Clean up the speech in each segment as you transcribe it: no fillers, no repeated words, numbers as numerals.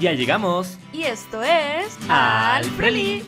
Ya llegamos. Y esto es... Al Preli.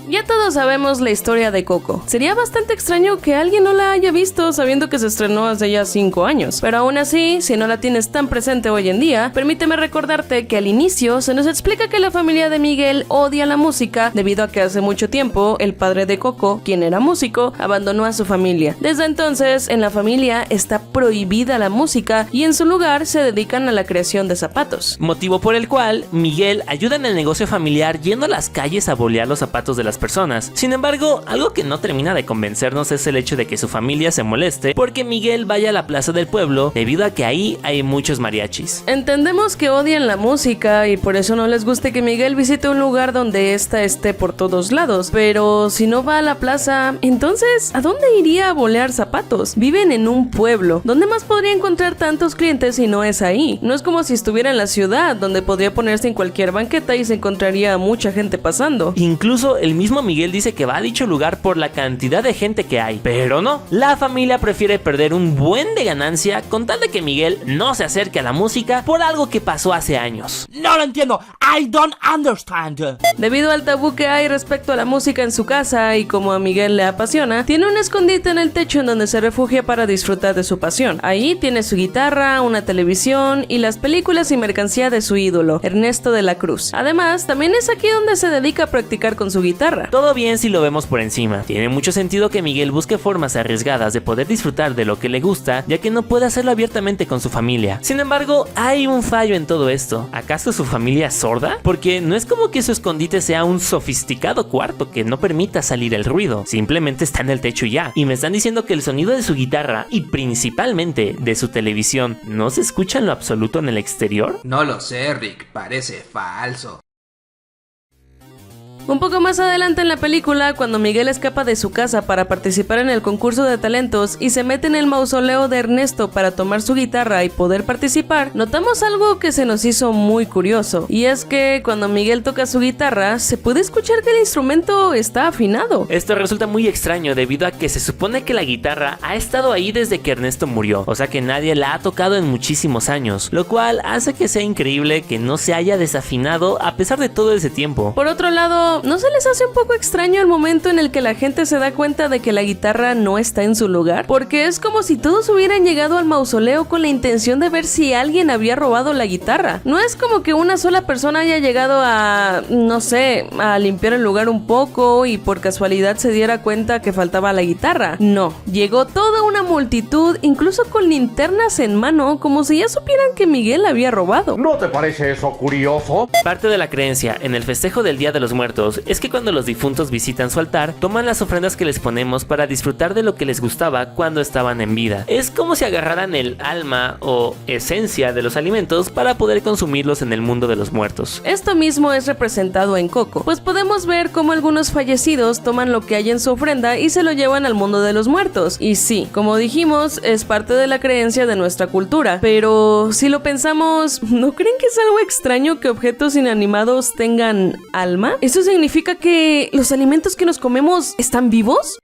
Ya todos sabemos la historia de Coco. Sería bastante extraño que alguien no la haya visto sabiendo que se estrenó hace ya 5 años. Pero aún así, si no la tienes tan presente hoy en día, permíteme recordarte que al inicio se nos explica que la familia de Miguel odia la música debido a que hace mucho tiempo el padre de Coco, quien era músico, abandonó a su familia. Desde entonces, en la familia está prohibida la música y en su lugar se dedican a la creación de zapatos. Motivo por el cual Miguel ayuda en el negocio familiar yendo a las calles a bolear los zapatos de las personas. Sin embargo, algo que no termina de convencernos es el hecho de que su familia se moleste porque Miguel vaya a la plaza del pueblo debido a que ahí hay muchos mariachis. Entendemos que odian la música y por eso no les guste que Miguel visite un lugar donde ésta esté por todos lados, pero si no va a la plaza, entonces ¿a dónde iría a bolear zapatos? Viven en un pueblo, ¿dónde más podría encontrar tantos clientes si no es ahí? No es como si estuviera en la ciudad, donde podría ponerse en cualquier banqueta y se encontraría mucha gente pasando. Incluso el mismo Miguel dice que va a dicho lugar por la cantidad de gente que hay, pero no, la familia prefiere perder un buen de ganancia con tal de que Miguel no se acerque a la música por algo que pasó hace años. No lo entiendo, I don't understand. Debido al tabú que hay respecto a la música en su casa y como a Miguel le apasiona, tiene un escondite en el techo en donde se refugia para disfrutar de su pasión. Ahí tiene su guitarra, una televisión y las películas y mercancía de su ídolo, Ernesto de la Cruz. Además, también es aquí donde se dedica a practicar con su guitarra. Todo bien si lo vemos por encima. Tiene mucho sentido que Miguel busque formas arriesgadas de poder disfrutar de lo que le gusta, ya que no puede hacerlo abiertamente con su familia. Sin embargo, hay un fallo en todo esto. ¿Acaso su familia es sorda? Porque no es como que su escondite sea un sofisticado cuarto que no permita salir el ruido. Simplemente está en el techo y ya. Y me están diciendo que el sonido de su guitarra y principalmente de su televisión no se escucha en lo absoluto en el exterior. No lo sé, Rick, parece falso. Un poco más adelante en la película, cuando Miguel escapa de su casa para participar en el concurso de talentos y se mete en el mausoleo de Ernesto para tomar su guitarra y poder participar, notamos algo que se nos hizo muy curioso, y es que cuando Miguel toca su guitarra, se puede escuchar que el instrumento está afinado. Esto resulta muy extraño debido a que se supone que la guitarra ha estado ahí desde que Ernesto murió, o sea que nadie la ha tocado en muchísimos años, lo cual hace que sea increíble que no se haya desafinado a pesar de todo ese tiempo. Por otro lado, ¿no se les hace un poco extraño el momento en el que la gente se da cuenta de que la guitarra no está en su lugar? Porque es como si todos hubieran llegado al mausoleo con la intención de ver si alguien había robado la guitarra. No es como que una sola persona haya llegado a, no sé, a limpiar el lugar un poco y por casualidad se diera cuenta que faltaba la guitarra. No, llegó toda una multitud, incluso con linternas en mano, como si ya supieran que Miguel había robado. ¿No te parece eso curioso? Parte de la creencia en el festejo del Día de los Muertos es que cuando los difuntos visitan su altar, toman las ofrendas que les ponemos para disfrutar de lo que les gustaba cuando estaban en vida. Es como si agarraran el alma o esencia de los alimentos para poder consumirlos en el mundo de los muertos. Esto mismo es representado en Coco, pues podemos ver cómo algunos fallecidos toman lo que hay en su ofrenda y se lo llevan al mundo de los muertos. Y sí, como dijimos, es parte de la creencia de nuestra cultura, pero si lo pensamos, ¿no creen que es algo extraño que objetos inanimados tengan alma? ¿Eso significa que los alimentos que nos comemos están vivos?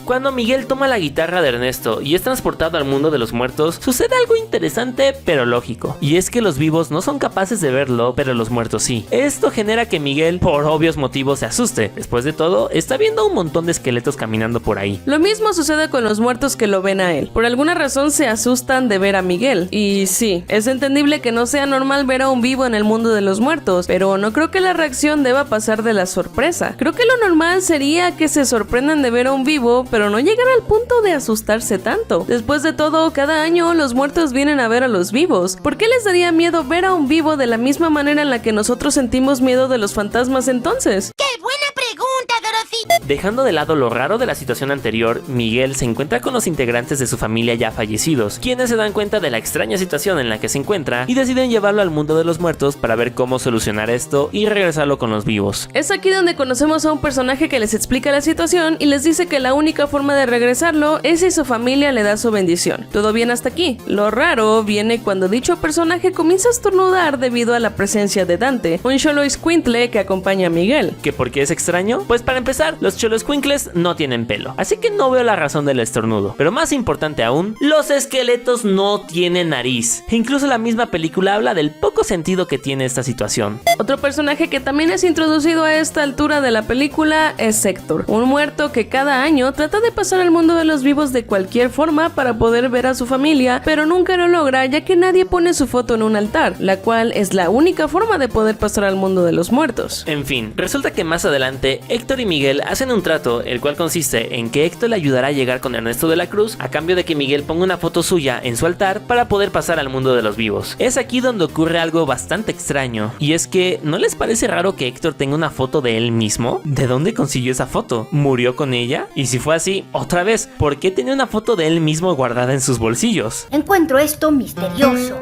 Cuando Miguel toma la guitarra de Ernesto y es transportado al mundo de los muertos, sucede algo interesante pero lógico, y es que los vivos no son capaces de verlo, pero los muertos sí. Esto genera que Miguel, por obvios motivos, se asuste. Después de todo, está viendo un montón de esqueletos caminando por ahí. Lo mismo sucede con los muertos que lo ven a él. Por alguna razón se asustan de ver a Miguel. Y sí, es entendible que no sea normal ver a un vivo en el mundo de los muertos, pero no creo que la reacción deba pasar de la sorpresa. Creo que lo normal sería que se sorprendan de ver a un vivo, pero no llegar al punto de asustarse tanto. Después de todo, cada año los muertos vienen a ver a los vivos. ¿Por qué les daría miedo ver a un vivo de la misma manera en la que nosotros sentimos miedo de los fantasmas entonces? ¡Qué buena pregunta, Dorothy! Dejando de lado lo raro de la situación anterior, Miguel se encuentra con los integrantes de su familia ya fallecidos, quienes se dan cuenta de la extraña situación en la que se encuentra y deciden llevarlo al mundo de los muertos para ver cómo solucionar esto y regresarlo con los vivos. Es aquí donde conocemos a un personaje que les explica la situación y les dice que la única forma de regresarlo es si su familia le da su bendición. Todo bien hasta aquí. Lo raro viene cuando dicho personaje comienza a estornudar debido a la presencia de Dante, un xoloitzcuintle que acompaña a Miguel. ¿Que por qué es extraño? Pues para empezar, los los xoloescuincles no tienen pelo, así que no veo la razón del estornudo. Pero más importante aún, los esqueletos no tienen nariz. Incluso la misma película habla del poco sentido que tiene esta situación. Otro personaje que también es introducido a esta altura de la película es Héctor, un muerto que cada año trata de pasar al mundo de los vivos de cualquier forma para poder ver a su familia, pero nunca lo logra ya que nadie pone su foto en un altar, la cual es la única forma de poder pasar al mundo de los muertos. En fin, resulta que más adelante Héctor y Miguel hacen un trato, el cual consiste en que Héctor le ayudará a llegar con Ernesto de la Cruz a cambio de que Miguel ponga una foto suya en su altar para poder pasar al mundo de los vivos. Es aquí donde ocurre algo bastante extraño, y es que ¿no les parece raro que Héctor tenga una foto de él mismo? ¿De dónde consiguió esa foto? ¿Murió con ella? Y si fue así, otra vez, ¿por qué tenía una foto de él mismo guardada en sus bolsillos? Encuentro esto misterioso.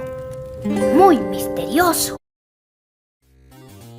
Muy misterioso.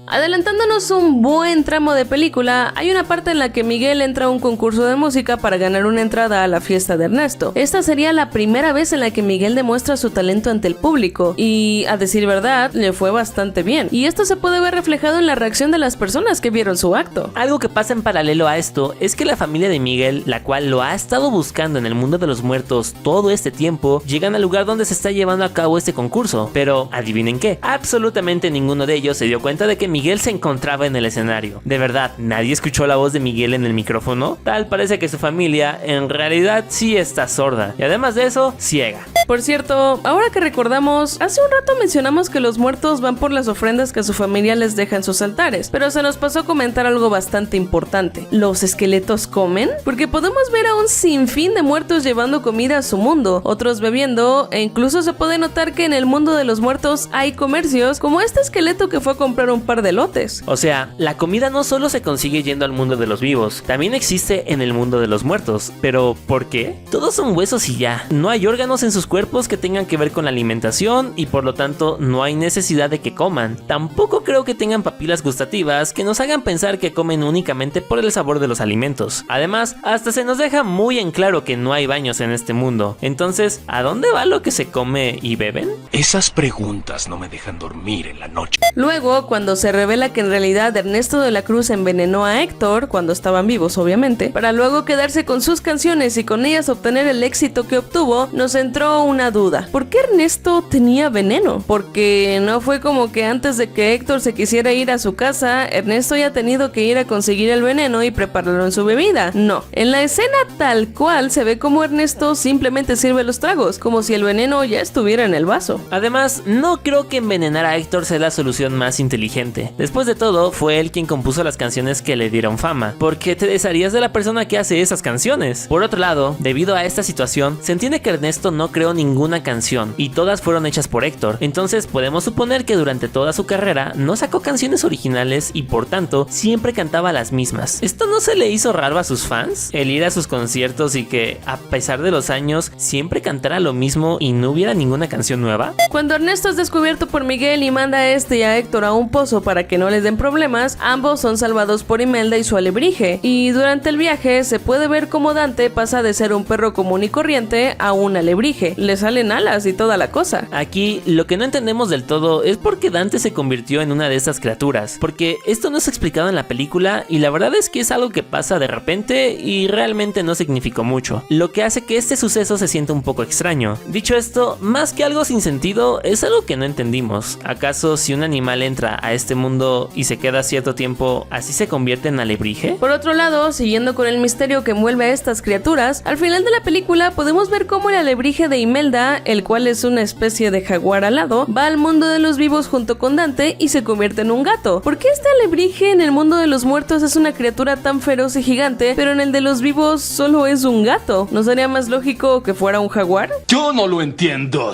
Adelantándonos un buen tramo de película, hay una parte en la que Miguel entra a un concurso de música para ganar una entrada a la fiesta de Ernesto. Esta sería la primera vez en la que Miguel demuestra su talento ante el público, y a decir verdad, le fue bastante bien. Y esto se puede ver reflejado en la reacción de las personas que vieron su acto. Algo que pasa en paralelo a esto es que la familia de Miguel, la cual lo ha estado buscando en el mundo de los muertos todo este tiempo, llegan al lugar donde se está llevando a cabo este concurso. Pero, ¿adivinen qué? Absolutamente ninguno de ellos se dio cuenta de que Miguel se encontraba en el escenario. ¿De verdad nadie escuchó la voz de Miguel en el micrófono? Tal parece que su familia en realidad sí está sorda, y además de eso, ciega. Por cierto, ahora que recordamos, hace un rato mencionamos que los muertos van por las ofrendas que su familia les deja en sus altares, pero se nos pasó comentar algo bastante importante. ¿Los esqueletos comen? Porque podemos ver a un sinfín de muertos llevando comida a su mundo, otros bebiendo, e incluso se puede notar que en el mundo de los muertos hay comercios, como este esqueleto que fue a comprar un par de lotes. O sea, la comida no solo se consigue yendo al mundo de los vivos, también existe en el mundo de los muertos. ¿Pero por qué? Todos son huesos y ya. No hay órganos en sus cuerpos que tengan que ver con la alimentación y por lo tanto no hay necesidad de que coman. Tampoco creo que tengan papilas gustativas que nos hagan pensar que comen únicamente por el sabor de los alimentos. Además, hasta se nos deja muy en claro que no hay baños en este mundo. Entonces, ¿a dónde va lo que se come y beben? Esas preguntas no me dejan dormir en la noche. Luego, cuando se revela que en realidad Ernesto de la Cruz envenenó a Héctor, cuando estaban vivos obviamente, para luego quedarse con sus canciones y con ellas obtener el éxito que obtuvo, nos entró una duda. ¿Por qué Ernesto tenía veneno? Porque no fue como que antes de que Héctor se quisiera ir a su casa, Ernesto haya tenido que ir a conseguir el veneno y prepararlo en su bebida. No, en la escena tal cual se ve como Ernesto simplemente sirve los tragos, como si el veneno ya estuviera en el vaso. Además, no creo que envenenar a Héctor sea la solución más inteligente. Después de todo, fue él quien compuso las canciones que le dieron fama. ¿Por qué te desharías de la persona que hace esas canciones? Por otro lado, debido a esta situación, se entiende que Ernesto no creó ninguna canción y todas fueron hechas por Héctor. Entonces podemos suponer que durante toda su carrera no sacó canciones originales y por tanto siempre cantaba las mismas. ¿Esto no se le hizo raro a sus fans? El ir a sus conciertos y que, a pesar de los años, siempre cantara lo mismo y no hubiera ninguna canción nueva. Cuando Ernesto es descubierto por Miguel y manda a este y a Héctor a un pozo para que no les den problemas, ambos son salvados por Imelda y su alebrije, y durante el viaje se puede ver cómo Dante pasa de ser un perro común y corriente a un alebrije, le salen alas y toda la cosa. Aquí lo que no entendemos del todo es por qué Dante se convirtió en una de estas criaturas, porque esto no es explicado en la película y la verdad es que es algo que pasa de repente y realmente no significó mucho, lo que hace que este suceso se sienta un poco extraño. Dicho esto, más que algo sin sentido, es algo que no entendimos. ¿Acaso si un animal entra a este mundo y se queda cierto tiempo, así se convierte en alebrije? Por otro lado, siguiendo con el misterio que envuelve a estas criaturas, al final de la película podemos ver cómo el alebrije de Imelda, el cual es una especie de jaguar alado, va al mundo de los vivos junto con Dante y se convierte en un gato. ¿Por qué este alebrije en el mundo de los muertos es una criatura tan feroz y gigante, pero en el de los vivos solo es un gato? ¿No sería más lógico que fuera un jaguar? Yo no lo entiendo.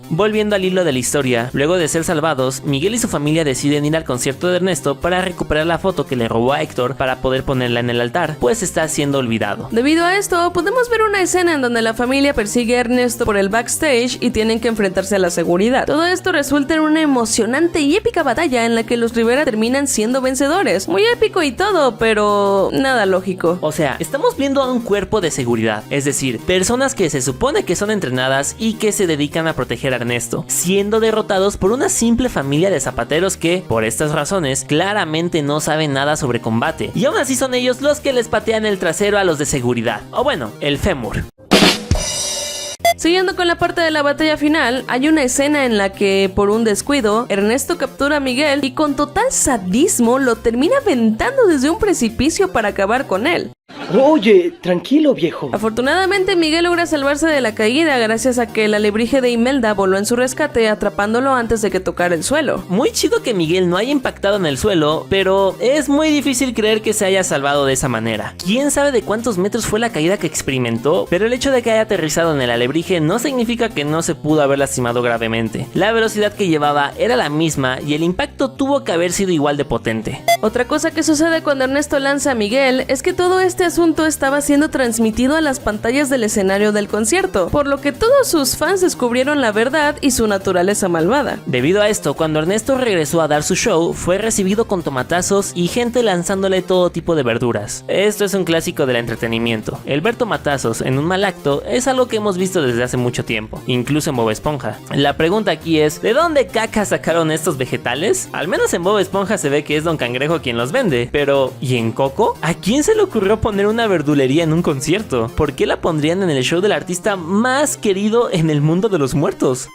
Volviendo al hilo de la historia, luego de ser salvados, Miguel y su familia deciden ir al concierto de Ernesto para recuperar la foto que le robó a Héctor para poder ponerla en el altar, pues está siendo olvidado. Debido a esto, podemos ver una escena en donde la familia persigue a Ernesto por el backstage y tienen que enfrentarse a la seguridad. Todo esto resulta en una emocionante y épica batalla en la que los Rivera terminan siendo vencedores. Muy épico y todo, pero nada lógico. O sea, estamos viendo a un cuerpo de seguridad, es decir, personas que se supone que son entrenadas y que se dedican a proteger contra Ernesto, siendo derrotados por una simple familia de zapateros que, por estas razones, claramente no saben nada sobre combate, y aún así son ellos los que les patean el trasero a los de seguridad, o bueno, el fémur. Siguiendo con la parte de la batalla final, hay una escena en la que, por un descuido, Ernesto captura a Miguel y con total sadismo lo termina aventando desde un precipicio para acabar con él. Oye, tranquilo, viejo. Afortunadamente, Miguel logra salvarse de la caída gracias a que el alebrije de Imelda voló en su rescate, atrapándolo antes de que tocara el suelo. Muy chido que Miguel no haya impactado en el suelo, pero es muy difícil creer que se haya salvado de esa manera. Quién sabe de cuántos metros fue la caída que experimentó, pero el hecho de que haya aterrizado en el alebrije no significa que no se pudo haber lastimado gravemente. La velocidad que llevaba era la misma y el impacto tuvo que haber sido igual de potente. Otra cosa que sucede cuando Ernesto lanza a Miguel es que todo este asunto estaba siendo transmitido a las pantallas del escenario del concierto, por lo que todos sus fans descubrieron la verdad y su naturaleza malvada. Debido a esto, cuando Ernesto regresó a dar su show, fue recibido con tomatazos y gente lanzándole todo tipo de verduras. Esto es un clásico del entretenimiento. El ver tomatazos en un mal acto es algo que hemos visto desde hace mucho tiempo, incluso en Bob Esponja. La pregunta aquí es, ¿de dónde caca sacaron estos vegetales? Al menos en Bob Esponja se ve que es Don Cangrejo quien los vende, pero ¿y en Coco? ¿A quién se le ocurrió poner una verdulería en un concierto? ¿Por qué la pondrían en el show del artista más querido en el mundo de los muertos?